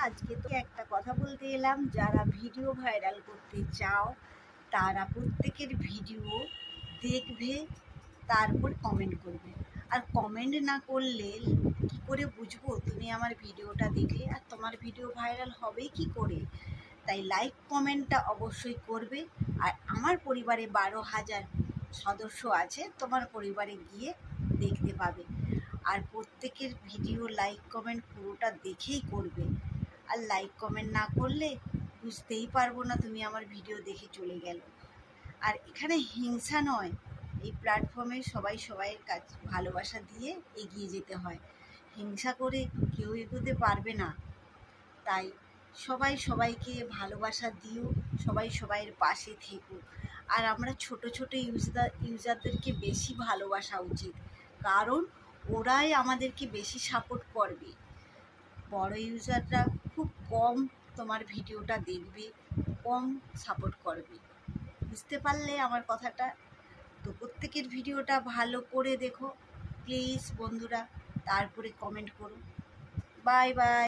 আজকে তো একটা কথা বলতে এলাম, যারা ভিডিও ভাইরাল করতে চাও তারা প্রত্যেকের ভিডিও দেখবে, তারপর কমেন্ট করবে। আর কমেন্ট না করলে কি করে বুঝবো তুমি আমার ভিডিওটা দেখলে আর তোমার ভিডিও ভাইরাল হবে কি করে? তাই লাইক কমেন্টটা অবশ্যই করবে। আর আমার পরিবারে 12,000 সদস্য আছে, তোমার পরিবারে গিয়ে দেখতে পাবে। আর প্রত্যেকের ভিডিও লাইক কমেন্ট পুরোটা দেখেই করবে। আর লাইক কমেন্ট না করলে বুঝতেই পারবো না তুমি আমার ভিডিও দেখে চলে গেল। আর এখানে হিংসা নয়, এই প্ল্যাটফর্মে সবাই সবাইয়ের কাজ ভালোবাসা দিয়ে এগিয়ে যেতে হয়। হিংসা করে কেউ এগোতে পারবে না। তাই সবাই সবাইকে ভালোবাসা দিও, সবাই সবাইয়ের পাশে থেকো। আর আমরা ছোট ছোট ইউজারদেরকে বেশি ভালোবাসা উচিত, কারণ ওরাই আমাদেরকে বেশি সাপোর্ট করবে। বড় ইউজাররা খুব কম তোমার ভিডিওটা দেখবে, কম সাপোর্ট করবে। বুঝতে পারলে আমার কথাটা? তো প্রত্যেকের ভিডিওটা ভালো করে দেখো প্লিজ বন্ধুরা, তারপরে কমেন্ট করো। Bye bye.